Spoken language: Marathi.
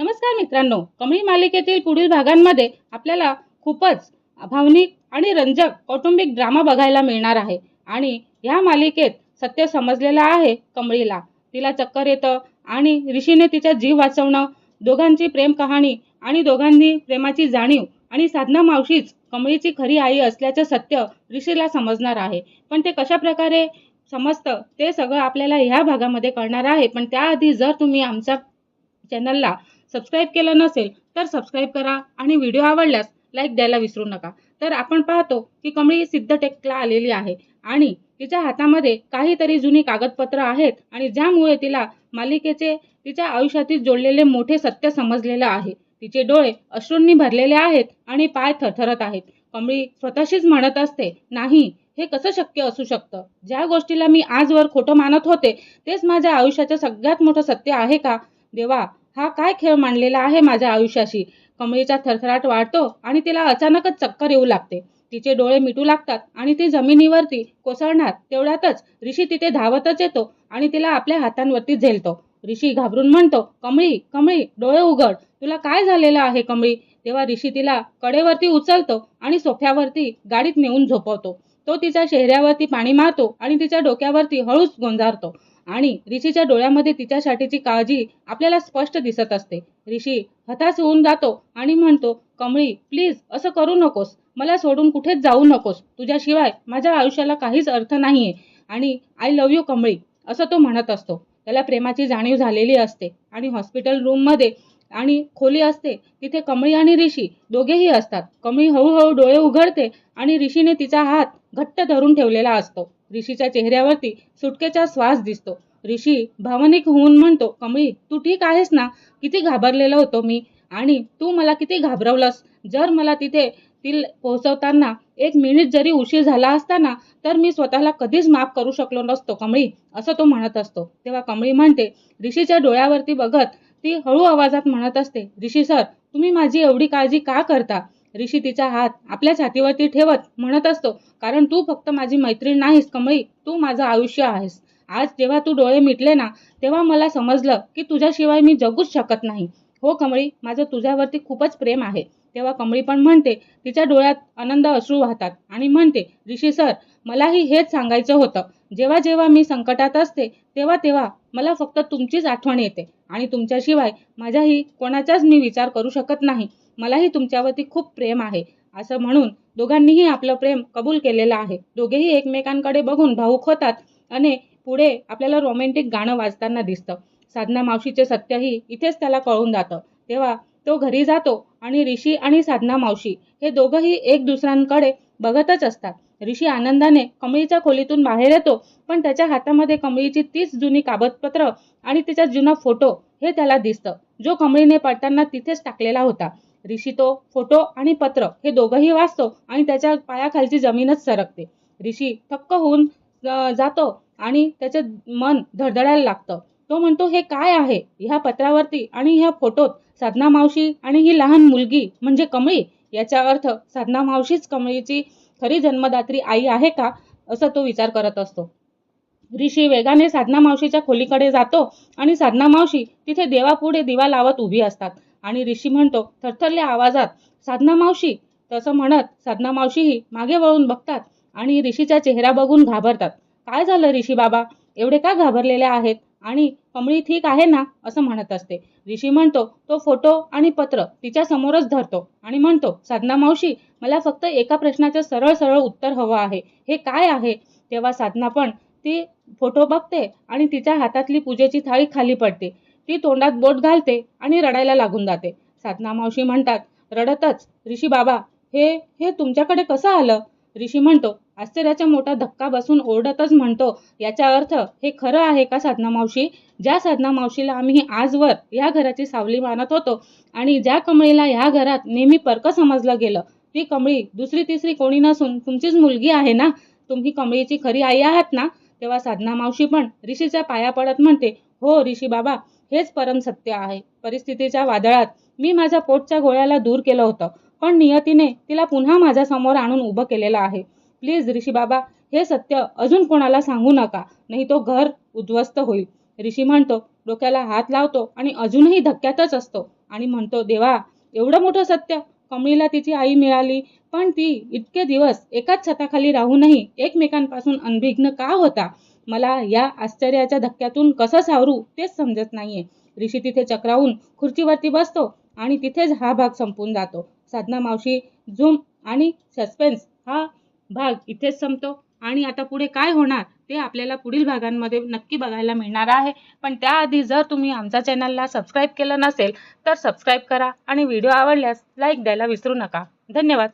नमस्कार मित्रांनो, कमळी मालिकेतील पुढील भागांमध्ये आपल्याला खूपच भावनिक आणि रंजक कौटुंबिक ड्रामा बघायला मिळणार आहे। आणि ह्या मालिकेत सत्य समजलेलं आहे कमळीला। तिला चक्कर येतं आणि ऋषीने तिचा जीव वाचवणं, दोघांची प्रेम कहाणी आणि दोघांनी प्रेमाची जाणीव आणि साधना मावशीच कमळीची खरी आई असल्याचं सत्य ऋषीला समजणार आहे। पण ते कशा प्रकारे समजतं ते सगळं आपल्याला ह्या भागामध्ये कळणार आहे। पण त्याआधी जर तुम्ही आमच्या चॅनलला सबस्क्राईब केलं नसेल तर सबस्क्राईब करा आणि व्हिडिओ आवडल्यास लाईक द्यायला विसरू नका। तर आपण पाहतो की कमळी सिद्धटेकला आलेली आहे आणि तिच्या हातामध्ये काहीतरी जुनी कागदपत्र आहेत आणि ज्यामुळे तिला मालिकेचे तिच्या आयुष्यातील जोडलेले मोठे सत्य समजलेलं आहे। तिचे डोळे अश्रूंनी भरलेले आहेत आणि पाय थरथरत आहेत। कमळी स्वतःशीच म्हणत असते, नाही, हे कसं शक्य असू शकतं? ज्या गोष्टीला मी आजवर खोटं मानत होते तेच माझ्या आयुष्याचं सगळ्यात मोठं सत्य आहे का? देवा, हा काय खेळ मांडलेला आहे माझ्या आयुष्याशी? कमळीचा थरथराट वाढतो आणि तिला अचानकच चक्कर येऊ लागते। तिचे डोळे मिटू लागतात आणि ती जमिनीवरती कोसळणार तेवढ्यातच ऋषी तिथे धावतच येतो आणि तिला आपल्या हातांवरती झेलतो। ऋषी घाबरून म्हणतो, कमळी, कमळी, डोळे उघड, तुला काय झालेलं आहे कमळी? तेव्हा ऋषी तिला कडेवरती उचलतो आणि सोफ्यावरती गाडीत नेऊन झोपवतो। तो तिच्या चेहऱ्यावरती पाणी मारतो आणि तिच्या डोक्यावरती हळूच गोंजारतो आणि ऋषीच्या डोळ्यामध्ये तिच्यासाठीची काळजी आपल्याला स्पष्ट दिसत असते। ऋषी हताश होऊन जातो आणि म्हणतो, कमळी, प्लीज असं करू नकोस, मला सोडून कुठेच जाऊ नकोस, तुझ्याशिवाय माझ्या आयुष्याला काहीच अर्थ नाहीये आणि आय लव्ह यू कमळी, असं तो म्हणत असतो। त्याला प्रेमाची जाणीव झालेली असते आणि हॉस्पिटल रूममध्ये आणि खोली असते तिथे कमळी आणि ऋषी दोघेही असतात। कमळी हळूहळू डोळे उघडते आणि ऋषीने तिचा हात घट्ट धरून ठेवलेला असतो। ऋषीच्या चेहऱ्यावरती सुटकेचा श्वास दिसतो। ऋषी भावनिक होऊन म्हणतो, कमळी, तू ठीक आहेस ना? किती घाबरलेलो होतो मी आणि तू मला किती घाबरवलंस। जर मला तिथे पोहोचवताना 1 मिनिट जरी उशीर झाला असता ना तर मी स्वतःला कधीच माफ करू शकलो नसतो कमळी, असं तो म्हणत असतो। तेव्हा कमळी म्हणते, ऋषीच्या डोळ्यावरती बघत ती हळू आवाजात म्हणत असते, ऋषी सर, तुम्ही माझी एवढी काळजी का करता? ऋषी तिचा हात आपल्या छातीवरती ठेवत म्हणत असतो, कारण तू फक्त माझी मैत्रीण नाहीस कमळी, तू माझं आयुष्य आहेस। आज जेव्हा तू डोळे मिटले ना तेव्हा मला समजलं की तुझ्याशिवाय मी जगूच शकत नाही। हो कमळी, माझं तुझ्यावरती खूपच प्रेम आहे। तेव्हा कमळी पण म्हणते, तिच्या डोळ्यात आनंद अश्रू वाहतात आणि म्हणते, ऋषी सर, मलाही हेच सांगायचं होतं। जेव्हा जेव्हा मी संकटात असते तेव्हा तेव्हा मला फक्त तुमचीच आठवण येते आणि तुमच्याशिवाय माझ्याही कोणाचाच मी विचार करू शकत नाही। मलाही तुमच्यावरती खूप प्रेम आहे, असं म्हणून दोघांनीही आपलं प्रेम कबूल केलेलं आहे। दोघेही एकमेकांकडे बघून भावुक होतात आणि पुढे आपल्याला रोमॅन्टिक गाणं वाजताना दिसतं। साधना मावशीचे सत्यही इथेच त्याला कळून जातं। तेव्हा तो घरी जातो आणि ऋषी आणि साधना मावशी हे दोघंही एक दुसऱ्यांकडे बघतच असतात। ऋषी आनंदाने कमळीच्या खोलीतून बाहेर येतो, पण त्याच्या हातामध्ये कमळीची तीच जुनी कागदपत्र आणि तिचा जुना फोटो हे त्याला दिसतं, जो कमळीने पडताना तिथेच टाकलेला होता। ऋषी तो फोटो आणि पत्र हे दोघंही वाचतो आणि त्याच्या पायाखालची जमीनच सरकते। ऋषी थक्क होऊन जातो आणि त्याचे मन धडधडायला लागतं। तो म्हणतो, हे काय आहे? ह्या पत्रावरती आणि ह्या फोटोत साधना मावशी आणि ही लहान मुलगी म्हणजे कमळी, याचा अर्थ साधना मावशीच कमळीची खरी जन्मदात्री आई आहे का? असं तो विचार करत असतो। ऋषी वेगाने साधना मावशीच्या खोलीकडे जातो आणि साधना मावशी तिथे देवापुढे दिवा लावत उभी असतात आणि ऋषी म्हणतो थरथरल्या आवाजात, साधना मावशी, तसं म्हणत साधना मावशीही मागे वळून बघतात आणि ऋषीचा चेहरा बघून घाबरतात। काय झालं ऋषी बाबा, एवढे का घाबरलेले आहेत? आणि कमळी ठीक आहे ना? असं म्हणत असते। ऋषी म्हणतो, तो फोटो आणि पत्र तिच्या समोरच धरतो आणि म्हणतो, साधना मावशी, मला फक्त एका प्रश्नाचं सरळ सरळ उत्तर हवं आहे, हे काय आहे? तेव्हा साधना पण ती फोटो बघते आणि तिच्या हातातली पूजेची थाळी खाली पडते। ती तोंडात बोट घालते आणि रडायला लागून जाते। साधना मावशी म्हणतात रडतच, ऋषी बाबा, हे हे तुमच्याकडे कसं आलं? ऋषी म्हणतो, आश्चर्याचा मोठा धक्का बसून ओरडतच म्हणतो, याचा अर्थ हे खरं आहे का साधना मावशी? ज्या साधना मावशीला आम्ही आजवर या घराची सावली मानत होतो आणि ज्या कमळीला या घरात नेहमी परकं समजलं गेलं, ती कमळी दुसरी तिसरी कोणी नसून तुमचीच मुलगी आहे ना? तुम्ही कमळीची खरी आई आहात ना? तेव्हा साधना मावशी पण ऋषीच्या पाया पडत म्हणते, हो ऋषी बाबा, हेच परम सत्य आहे। परिस्थितीच्या वादळात मी माझ्या पोटच्या गोळ्याला दूर केलं होतं, पण नियतीने तिला पुन्हा माझ्या समोर आणून उभं केलेलं आहे। प्लीज ऋषी बाबा, हे सत्य अजून कोणाला सांगू नका, नाही तो घर उद्ध्वस्त होईल। ऋषी म्हणतो, डोक्याला हात लावतो आणि अजूनही धक्क्यातच असतो आणि म्हणतो, देवा, एवढं मोठं सत्य. कमळीला तिची आई मिळाली, पण ती इतके दिवस एकाच छताखाली राहूनही एकमेकांपासून अनभिज्ञ का होता? मला या आश्चर्याच्या धक्क्यातून कसं सावरू तेच समजत नाहीये. ऋषी तिथे चक्रावून खुर्चीवरती बसतो आणि तिथेच हा भाग संपून जातो. साधना मावशी, झूम आणि सस्पेन्स हा भाग इथेच संपतो. आणि आता पुढे काय होणार ते आपल्याला पुढील भागांमध्ये नक्की बघायला मिळणार आहे. पण त्याआधी जर तुम्ही आमच्या चॅनलला सबस्क्राईब केलं नसेल तर सबस्क्राईब करा आणि व्हिडिओ आवडल्यास लाईक द्यायला विसरू नका. धन्यवाद.